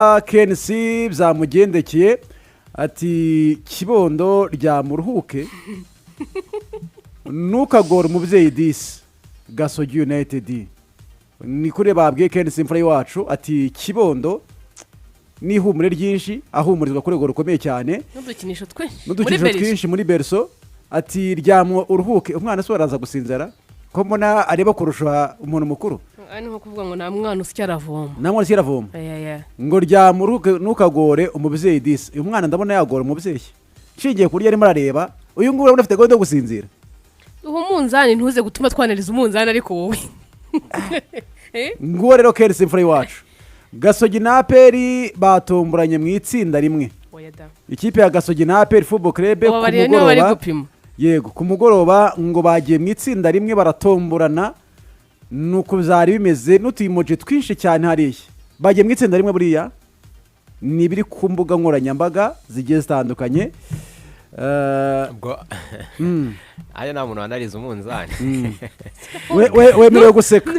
KNC byamugendekeye ati kibondo rya muruhuke nukagora umubyeyi disi Gasogi United ni kure babwiye KNC imfura wacu ati kibondo ni humure ryinshi ahumurizwa kuri goro rukomeye cyane n'udukinisho twinshi muri Berso ati ryamo uruhuke umwana so araza gusinzara ko mbona areba kurusha umuntu mukuru ani nko kuvuga ngo nta mwana usyaravoma ngo ryamo uruhuke nukagore umubyeyi disi uyu mwana ndabona yagora umubyeyi nshingiye kuri arimo arareba uyu nguyu urabona afite gahunda yo gusinzira umunzani ntuze gutuma twanariza umunzani ariko wowe nguwo rero KNC imfura wacu Gasogi na APR batomburanye mu itsinda rimwe ikipe ya Gasogi na APR Football Club ku mugoroba ngo bagiye mu itsinda rimwe baratomburana nuko byari bimeze n'utuyimoje twinshi cyane hariya bagiye mu itsinda rimwe buriya ni biri ku mbuga nkoranyambaga zigiye zitandukanye aya nta muntu wanariza umunzani wemerewe guseka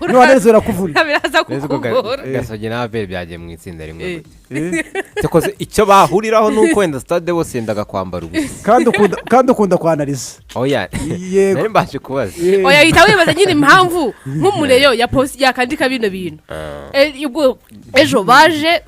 wanariza urakuvuna biraza kukugora Gasogi na APR byagiye mu itsinda rimwe cyakoze icyo bahuriraho nuko wenda stade bose yendaga kwambara ubusa kandi ukunda kwanariza oya nari mbashe kubaza oya hita wibaza nyine impamvu nk'umureyo ya post yakandika bino bintu ejo baje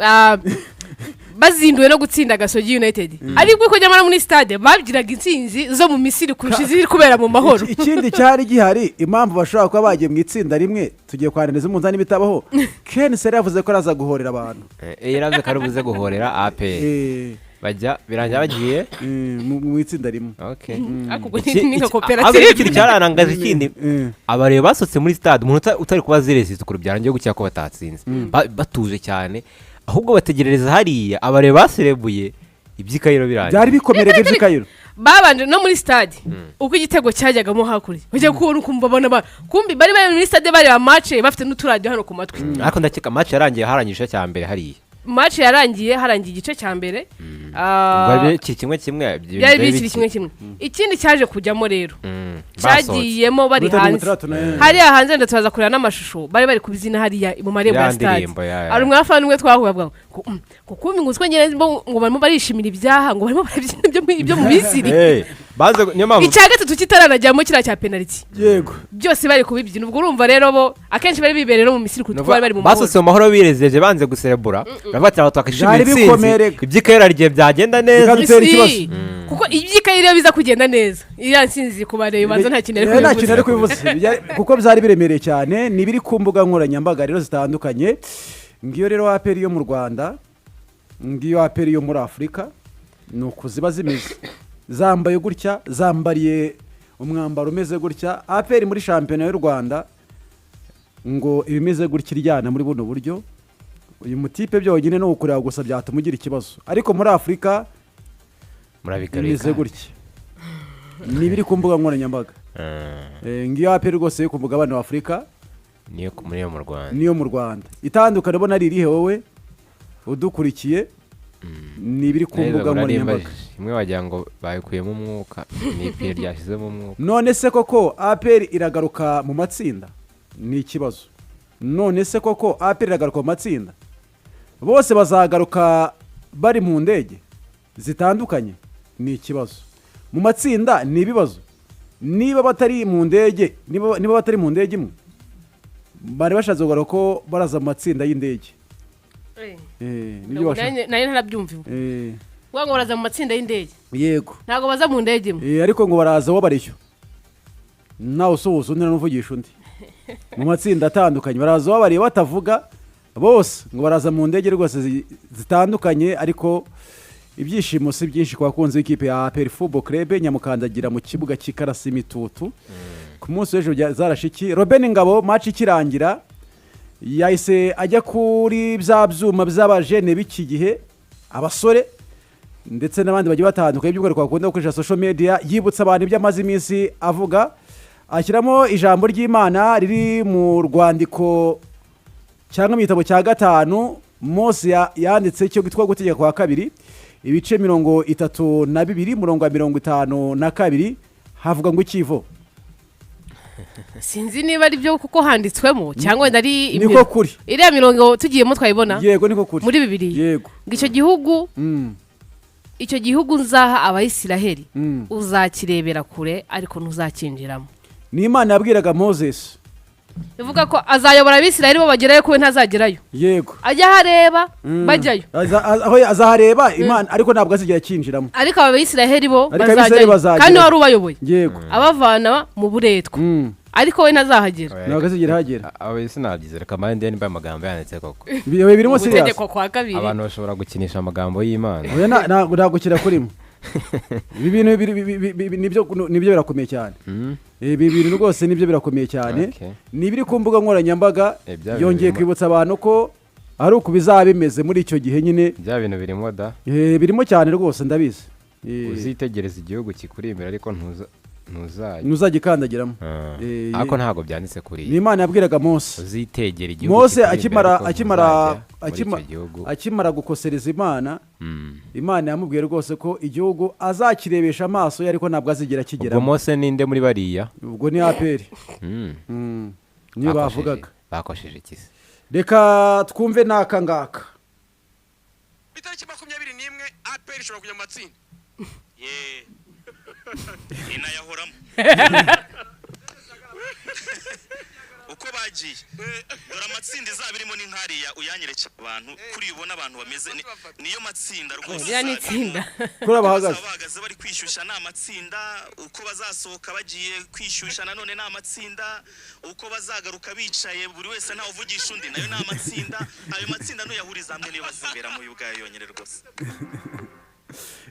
bazinduwe no gutsinda Gasogi United ariko ko nyamara muri stade babigiraga intsinzi zo mu Misiri kurusha ziri kubera mu mahoro ikindi cyari gihari impamvu bashobora kuba bagiye mu itsinda rimwe tugiye kwaniriza umunzani bitabaho KNC yavuze ko araza guhorera abantu yaravuze ko arabuze guhorera APR bajya birangira bagiye mu itsinda rimwe akubwo ni nka koperative ikindi cyaranangaje ikindi abareba basotse muri stade umuntu utari kuba zireze tukuru byarangiye gucyako batatsinze batuje cyane ahubwo bategerereza hariya abareba baserebuye ibyikayiro birangiye byari bikomereye ibyikayiro babanje no muri stade uko igitego cyajyagamo hakuri ujye kubona ukumva abana kumbi bari muri stade bareba match bafite n'uturadio hano ku matwi ariko ndakeka match yarangiye harangije cya mbere hariya match yarangiye igice cya mbere byari kimwe ikindi cyaje kujyamo rero cyagiyemo bari hanze hariya hanze ndatubaza kureba n'amashusho bari kubizina hariya mu marembo ya stade ari umwafa n'umwe twahuye kukumbi nguzwe nyine ngo barimo barishimira ibyaha ngo barimo barabyina ibyo mu Misiri icya gatatu kitaranajyamo kiriya cya penalty yego byose bari kubibyina ubwo urumva rero bo akenshi bari bibereye no mu Misiri kuko bari mu mahoro basose mu mahoro birezeje banze guserebura babatira twakishimira intsinzi ibyikayira rigiye byagenda neza kuko ibyikayira biza kugenda neza iriya nsinzi kubareba banza nta kintu ari kubivuza kuko byari biremereye cyane ni biri ku mbuga nkoranyambaga rero zitandukanye ngiyo rero APR yo mu Rwanda ngiyo APR yo muri Afurika nuko ziba zimeze zambaye gutya zambariye umwambaro umeze gutya APR muri shampiyona y'u Rwanda ngo ibimeze gutya iryana muri buno buryo uyu mutipe byonyine no ukureba gusa byatuma ugira ikibazo ariko muri Afurika murabigarika gutya ni biri ku mbuga nkoranyambaga ngiyo APR rwose yo ku mugabane wa Afurika niyo mu Rwanda itandukanye bona ari irihe wowe udukurikiye ni biri ku mbuga nkoranyambaga imwe wagira ngo bayikuyemo umwuka ni ipine ryashyizemo umwuka none se koko APR iragaruka mu matsinda ni ikibazo none se koko APR iragaruka mu matsinda bose bazagaruka bari mu ndege zitandukanye ni ikibazo mu matsinda ni ibibazo niba batari mu ndege niba batari mu ndege imwe bari bashatse kugaruka ko baraza mu matsinda y'indege nayo ntarabyumviwe ngo baraza mu matsinda y'indege yego ntabwo baza mu ndege imwe ariko ngo baraza wabarishyo nawe usohoza undi n'uvugisha undi mu matsinda atandukanye baraza wabariye batavuga bose ngo baraza mu ndege rwose zitandukanye ariko ibyishimo si byinshi ku bakunzi b'ikipe ya APR Football Club nyamukandagira mu kibuga cy'ikarasi imitutu ku munsi w'ejo zarashiki Robin Ngabo match ikirangira yahise ajya kuri bya byuma by'abajene b'iki gihe abasore ndetse n'abandi bagiye batandukanye by'ubwo twakunda gukoresha social media yibutsa abantu iby'amazi iminsi avuga ashyiramo ijambo ry'Imana riri mu rwandiko cyangwa mu gitabo cya 5 Mose yanditse cyo gitwa gutegeka kwa kabiri ibice 32 murongo wa 52 havuga ngo ikivo sinzi niba ari byo kuko handitswemo cyangwa wenda ari niko kuri iriya mirongo tugiyemo twayibona yego niko kuri muri Bibiliya yego ngo icyo gihugu nzaha abayisiraheli uzakirebera kure ariko ntuzakinjiramo. ni Imana yabwiraga Moses bivuga ko azayobora abisiraheli bo bagerayo kuwe ntazagerayo. yego ajya hareba bajyayo aho azahareba Imana ariko ntabwo azigera kinjiramo, ariko abisiraheli bo bazajyayo kandi wari ubayoboye yego abavana mu buretwa ariko we ntazahagera ntabwo azigera hagera. aba sinagize reka mande nimba amagambo yanditse koko birimo serious utegeko kwa kabiri abantu bashobora gukinisha amagambo y'Imana. oya ntabwo kira kurimo ibi bintu nibyo birakomeye cyane. ibi bintu rwose nibyo birakomeye cyane. nibiri ku mbuga nkoranyambaga yongeye kwibutsa abantu ko ari uko bizaba bimeze muri icyo gihe nyine. bya bintu birimo da birimo cyane rwose ndabizi. uzitegereza igihugu kikuri imbere ariko ntuzagikandagiramo. ariko ntabwo byanditse kuri ni Imana yabwiraga Mose. uzitegera igihugu Mose akimara gukosereza Imana, Imana yamubwiye rwose ko igihugu azakirebesha amaso ye ariko ntabwo azigera kigera. ubwo Mose ninde muri bariya? ubwo ni Aperi. niyo bavugaga bakosheje kisi. reka twumve n'aka ngaka. itariki 21 Aperi ishobora kujya mu matsinda. Inayahoramo uko bagiye dore amatsinda izaba irimo n'inkariya uyanyereke abantu kuri ubona abantu bameze niyo matsinda rwose kuri abahagaze bari kwishyushya na matsinda uko bazasohoka bagiye kwishyushya nanone na matsinda uko bazagaruka bicaye buri wese nta uvugisha undi nayo na matsinda ayo matsinda no yahuriza hamwe niyo bazibera mu y'ubwayo yonyere rwose.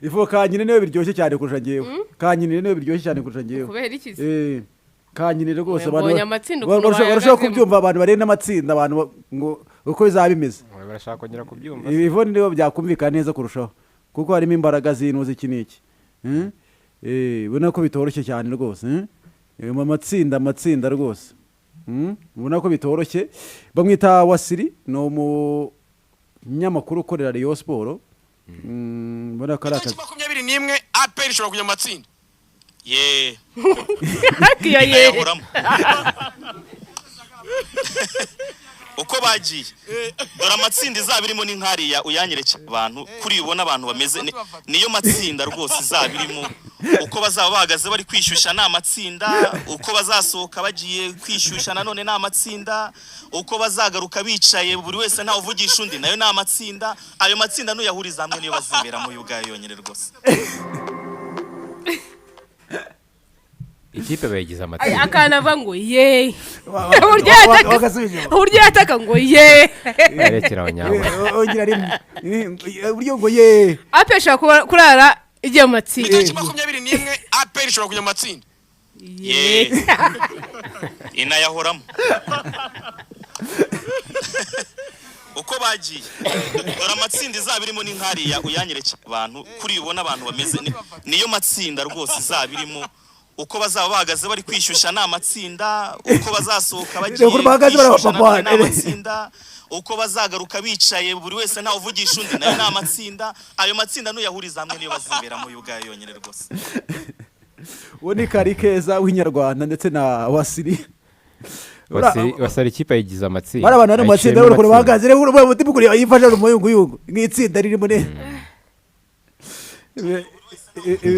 ifu kanyine niwe biryoshye cyane kurusha ngewe. kanyine niwe biryoshye cyane kurusha ngewe. kubera iki? kanyine rwose barashaka kubyumva abantu barena amatsinda abantu ngo uko bizaba bimeze. barashaka kongera kubyumva. ibi nibo byakumvikana neza kurushaho kuko harimo imbaraga z'intu z'iki n'iki. ubona ko bitoroshye cyane rwose. amatsinda rwose ubona ko bitoroshye. bamwita Wasiri ni umunyamakuru ukorera Rayon Sport. mbona ko ari akazi. 21 Aperi ishobora kujya mu matsinda. uko bagiye dore amatsinda izaba irimo n'inkariya uyanyereke abantu kuri ubona abantu bameze niyo matsinda rwose izaba irimo uko bazaba bahagaze bari kwishyushya na matsinda uko bazasohoka bagiye kwishyushya nanone na matsinda uko bazagaruka bicaye buri wese nta uvugisha undi nayo na matsinda ayo matsinda no yahuriza hamwe niyo bazibera mu y'ubwayo yonyere rwose. ikipe bayigize amatsinda akanava ngo ye uburyo yataka ngo ye yerekera abanyawe uburyo ngo ye Aperi ishobora kurara igiye mu matsinda. itariki 21 Aperi ishobora kujya mu matsinda. Inayahoramo uko bagiye dore amatsinda izaba irimo n'inkariya uyanyereke abantu kuri ubona abantu bameze niyo matsinda rwose izaba irimo uko bazaba bahagaze bari kwishyushya na matsinda uko bazasohoka bagiye kwishyushya na matsinda uko bazagaruka bicaye buri wese nta uvugisha undi nayo na matsinda ayo matsinda no yahuriza hamwe niyo bazibera mu y'ubwayo yonyere rwose. uwo ni Karikeza w'inyarwanda ndetse na Wasiri. Wasari ikipe yigize amatsinda. bari abantu bari mu matsinda bari bahagaze rero urumva mutima kuri yifasha mu yunguyungu nk'itsinda ririmo ne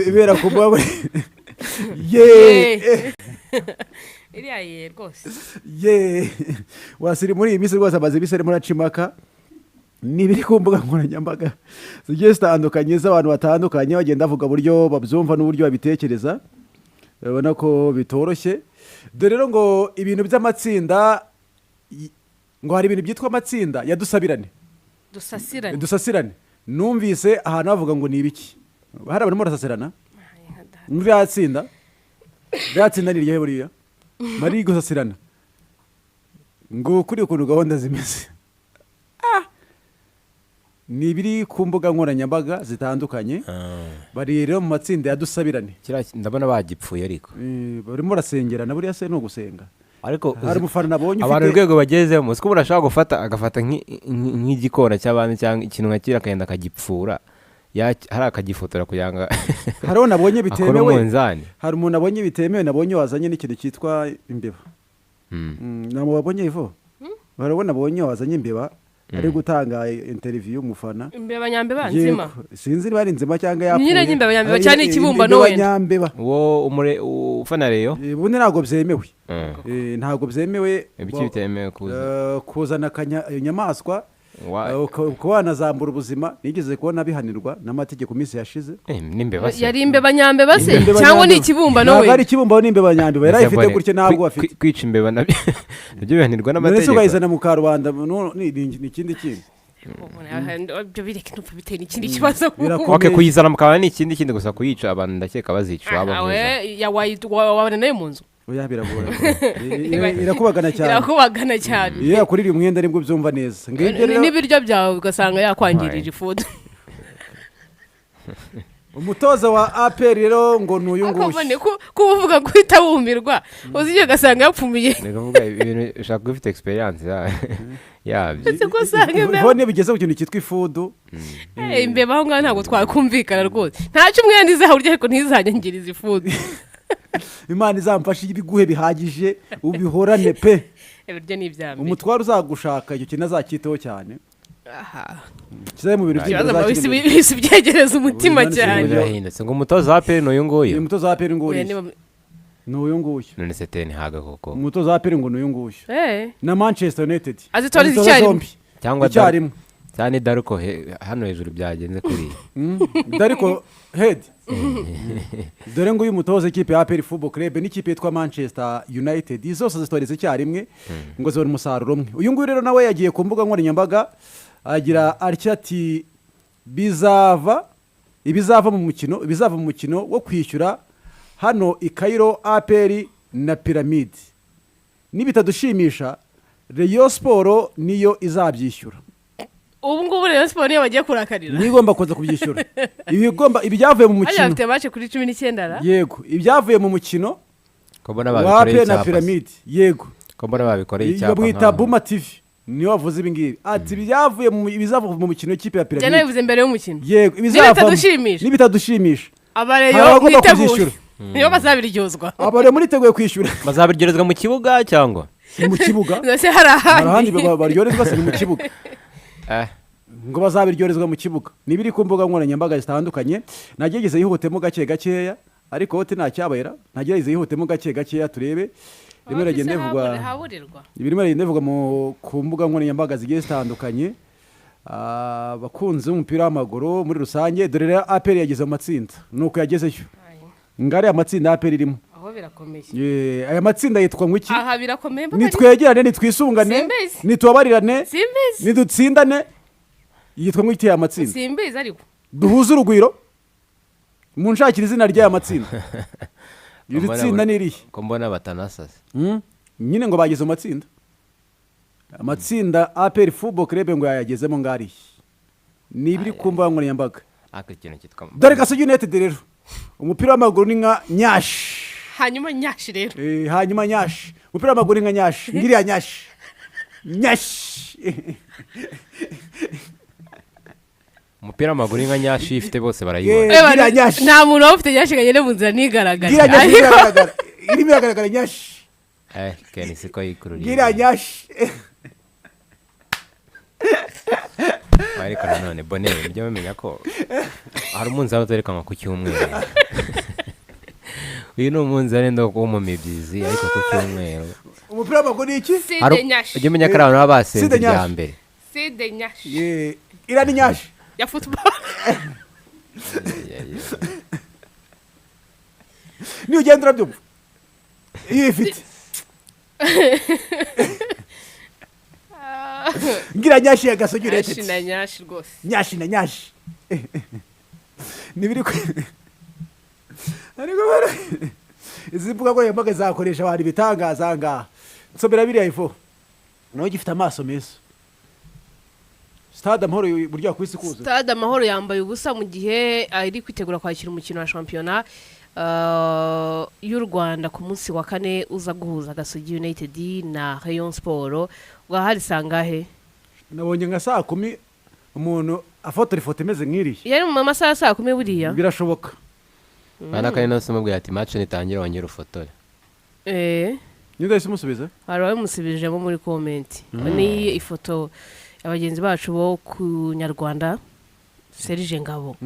ibera ku bwa iriya rwose Wasiri muri iyi minsi rwose amaze ibise arimo aracimaka n'ibiri ku mbuga nkoranyambaga zigiye zitandukanye z'abantu batandukanye bagenda bavuga uburyo babyumva n'uburyo babitekereza. urabona ko bitoroshye. dore rero ngo ibintu by'amatsinda ngo hari ibintu byitwa amatsinda ya dusasirane. numvise ahantu bavuga ngo ni ibiki hari abantu barasasirana muri yatsinda ni iryo buriya bari gusasirana ngo kuri ukuntu gahunda zimeze. ni ibiri ku mbuga nkoranyambaga zitandukanye. bari rero mu matsinda ya dusabirane. ndabona bagipfuye ariko barimo barasengerana buriya se no gusenga ariko hari umufana nabonye abantu urwego bagezemo siko urashaka agafata nk'igikona cy'abantu cyangwa ikintu nka kira akagenda akagipfura hari akagifotora kugira ngo hariho nabonye akore bitemewe umunzani. hari umuntu abonye bitemewe nabonye wazanye n'ikintu cyitwa imbeba ntabwo wabonye ivo barabona abonye wazanye imbeba ari gutanga interview umufana imbeba nyambeba nzima sinzi niba ari nzima cyangwa yapfuye nyine imbeba nyambeba cyane ikibumbano wenda uwo ufana reyo ubundi ntabwo byemewe ntabwo byemewe ibiki bitemewe kuzana inyamaswa ukaba wanazambura ubuzima nigeze kubona bihanirwa n'amategeko minsi yashize yari imbeba nyambeba se cyangwa ni ikibumbano we ntabwo ari ikibumbano n'imbeba nyambeba yari ayifite gutya ntabwo afite kwica imbeba nabyo bihanirwa n'amategeko ndetse ukayizana mu karubanda ni ikindi kintu ibyo bireke ntupfa bitera ikindi kibazo kuyizana mu kabari ni ikindi kindi gusa kuyica abantu ndakeka bazica wabona nayo mu nzu oya biragora irakubagana cyane iyo yakurira umwenda nibwo byumva neza n'ibiryo byawe ugasanga yakwangirira ifudu umutoza wa APR rero ngo n'uyu nguyu kuba uvuga ko uhita wumirwa uzi igihe ugasanga yapfumiye ibintu ushaka kuba ufite experience yabyo ubone bigeze ku kintu cyitwa ifudu imbeba aho ngaho ntabwo twakumvikana rwose ntacyo umwenda izahurya ariko ntizanyangirize ifudu imana izamfashe ibiguhe bihagije ubihorane pe ibiryo ni ibyambere umutwaro uzagushaka icyo kintu azacyiteho cyane kizaye mu bintu by'ibisi byegereza umutima cyane birahindutse ngo umutoza wa APR n'uyu nguyu umutoza wa APR n'uyu nguyu none se ten haga koko umutoza wa APR ngo n'uyu nguyu na Manchester United azitoriza icyarimwe cyangwa icyarimwe cyane Daruko hano hejuru byagenze kuri Daruko head dore ngo uyu mutoza ikipe ya APR Football Club n'ikipe yitwa Manchester United zose zitoriza icyarimwe ngo zibone umusaruro umwe uyu nguyu rero nawe yagiye ku mbuga nkoranyambaga agira ati ibizava mu mukino wo kwishyura hano i Cairo APR na Pyramide nibitadushimisha Rayon Sport niyo izabyishyura ubu ngubu Rayon Sport niyo bagiye kurakarira nigomba kuza kubyishyura ibyavuye mu mukino afite match kuri 19 yego ibyavuye mu mukino wa APR na Pyramide yego kombona babikoreye icyapa bamwita Buma TV niyo wavuze ibi ngibi ati byavuye bizava mu mukino w'ikipe ya Pyramide cyane bivuze mbere y'umukino yego nibitadushimisha abareyo mwiteguye niyo bazabiryozwa abareyo muriteguye kwishyura bazabiryozwa mu kibuga cyangwa mu kibuga nose harahandi baryorezwa se mu kibuga ngo bazabiryorezwa mu kibuga nibiri ku mbuga nkoranyambaga zitandukanye nagegeze yihutemo gake gakeya ariko wote nta cyabayera nagegeze yihutemo gake gakeya turebe rimwe ragende bivugwa ku mbuga nkoranyambaga zigiye zitandukanye bakunze umupira w'amaguru muri rusange dore rero APR yageze mu matsinda nuko yagezeyo ngari amatsinda APR irimo aho birakomeye aya matsinda yitwa ngo iki aha birakomeye nitwegerane nitwisungane nitubabarirane nidutsindane yitwa ngo iki aya matsinda simbizi ariko duhuze urugwiro mu nshakira izina ry'aya matsinda iri tsinda ni irihe ko mbona batanasase nyine ngo bageze mu matsinda amatsinda APR Football Club ngo yayagezemo ngari nibiri ku mbuga nkoranyambaga dore Gasogi United rero umupira w'amaguru ni nka nyashi hanyuma nyashi rero hanyuma nyashi umupira w'amaguru ni nka nyashi ngiriya nyashi umupira w'amaguru ni nka nyashi ifite bose barayibona nta muntu waba ufite nyashi ngagende mu nzira ntigaragare irimo iragaragara nyashi keni siko yikururiye ngiriya nyashi ariko nanone bonere mujye bamenya ko hari umunzani uterekanwa ku cyumweru uyu ni umunzani ndo wo mu mibyizi ariko ku cyumweru umupira w'amaguru ni iki ujye umenya ko ari abantu baba basenze ibya mbere side nyashi iriya ni nyashi ya football niyo ugenda urabyumva iyo ifite ngira nyashi ya Gasogi United nyashi na nyashi rwose nyashi na nyashi nibiri ariko izi mbuga nkoranyambaga zakoresha abantu ibitangaza ngaha nsomera biriya ifo nawe gifite amaso meza Stade Amahoro burya ku isi kuza Stade Amahoro yambaye ubusa mu gihe ari kwitegura kwakira umukino wa shampiyona y'u Rwanda ku munsi wa kane uza guhuza Gasogi United na Rayon Sport wahari sangahe nabonye nka saa 10 umuntu afotora ifoto imeze nk'iriya yari mu masaha ya saa 10 buriya birashoboka bana kandi nose mubwiye ati match nitangira wongera ufotore ninde yise musubiza hari abamusubijemo muri comment ni ifoto abagenzi bacu bo ku Nyarwanda Serge Ngabo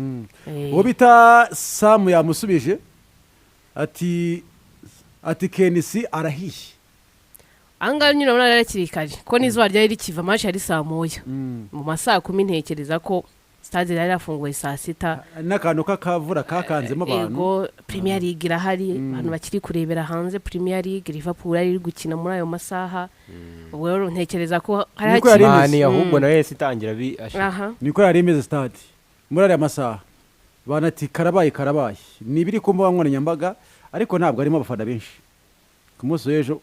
uwo bita Sam yamusubije ati Kenisi arahiye anga nyine urabona yarakiri kare ko n'izuba ryari rikiva match yari saa 1 mu masaha 10 ntekereza ko stade yari yafunguye saa 6 n'akantu k'akavura kakanzemo abantu ego Premier League irahari abantu bakiri kurebera hanze Premier League Liverpool yari gukina muri ayo masaha ubwo rero ntekereza ko hari hakimani ahubwo nawe sitangira niko yari imeze stade muri ariya masaha banati karabaye ni ibiri ku mbuga nkoranyambaga ariko ntabwo harimo abafana benshi ku munsi w'ejo